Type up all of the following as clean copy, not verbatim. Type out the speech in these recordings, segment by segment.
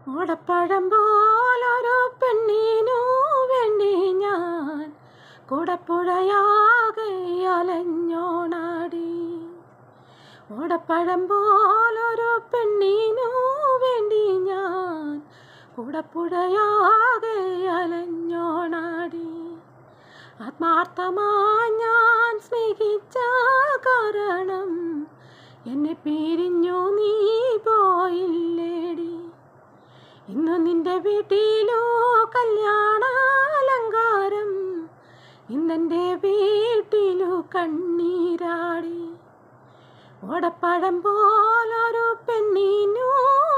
ഓടപ്പഴം പോലൊരു പെണ്ണിനു വേണ്ടി ഞാൻ കുടപ്പുഴയാകെ അലഞ്ഞോണാടി. ഓടപ്പഴം പോലൊരു പെണ്ണിനു വേണ്ടി ഞാൻ കുടപ്പുഴയാകെ അലഞ്ഞോണാടി. ആത്മാർത്ഥമായി ഞാൻ സ്നേഹിച്ച കാരണം എന്നെ പിരിഞ്ഞു നീ പോയില്ലേടി. ഇന്നു നിന്റെ വീട്ടിലോ കല്യാണാലങ്കാരം, ഇന്നെൻ്റെ വീട്ടിലു കണ്ണീരാടി. ഓടപ്പഴം പോലൊരു പെണ്ണിനു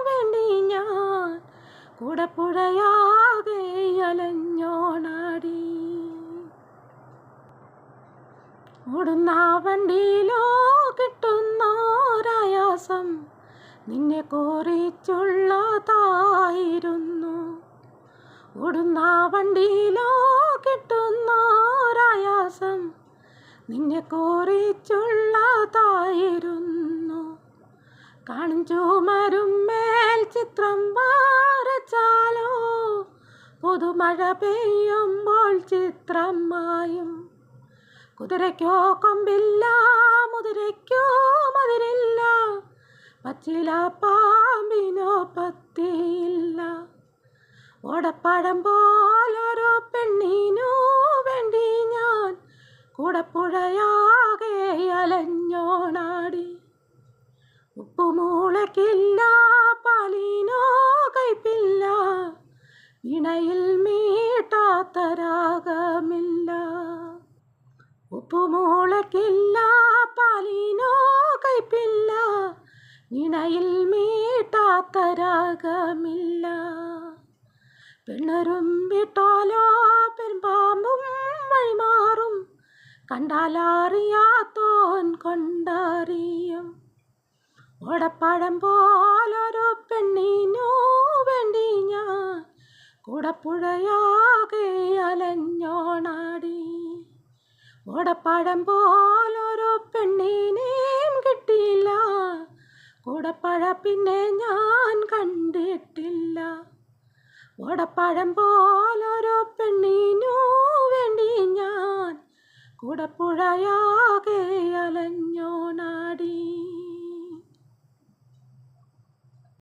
വേണ്ടി ഞാൻ കുടപ്പുഴയാകെ അലഞ്ഞോണാടി. ഓടുന്ന വണ്ടിയിലോ കിട്ടുന്നോരായാസം നിന്നെ കുറിച്ചുള്ളതായിരുന്നു. ഓടുന്ന വണ്ടിയിലോ കിട്ടുന്നോരായാസം നിന്നെ കുറിച്ചുള്ളതായിരുന്നു. കാണും ചുമരും മേൽ ചിത്രം വരച്ചാലോ പുതുമഴ പെയ്യുമ്പോൾ ചിത്രം മായും. കുതിരയ്ക്കോ കൊമ്പില്ല, മുതിരയ്ക്കോ മതിരില്ല, പച്ചില പാമ്പിനോ പത്തിയില്ല. ഓടപ്പഴം പോലൊരു പെണ്ണിനു വേണ്ടി ഞാൻ കുടപ്പുഴയാകെ അലഞ്ഞോണാടി. ഉപ്പുമൂളയ്ക്കില്ല, പാലിനോ കയ്പില്ല, ഇണയിൽ മീട്ടാത്ത രാഗമില്ല. ഉപ്പുമൂളയ്ക്കില്ല, പാലിനോ കയ്പില്ല, ഇണയിൽ മീട്ടാത്ത രാഗമില്ല. പെണ്ണുരുമ്പിട്ടാലോ പെരുമ്പാമ്പും വഴിമാറും, കണ്ടാലറിയാത്തോൻ കൊണ്ടറിയും. ഓടപ്പഴം പോലൊരു പെണ്ണിനു വേണ്ടി ഞാൻ കുടപ്പുഴയാകെ അലഞ്ഞോണാടി. ഓടപ്പഴം പോലൊരു പെണ്ണിനെയും കിട്ടിയില്ല, കുടപ്പഴ പിന്നെ ഞാൻ കണ്ടിട്ടില്ല. ഓടപ്പഴം പോലൊരു പെണ്ണിനു വേണ്ടി ഞാൻ കുടപ്പുഴയാകെ അലഞ്ഞോണാടി.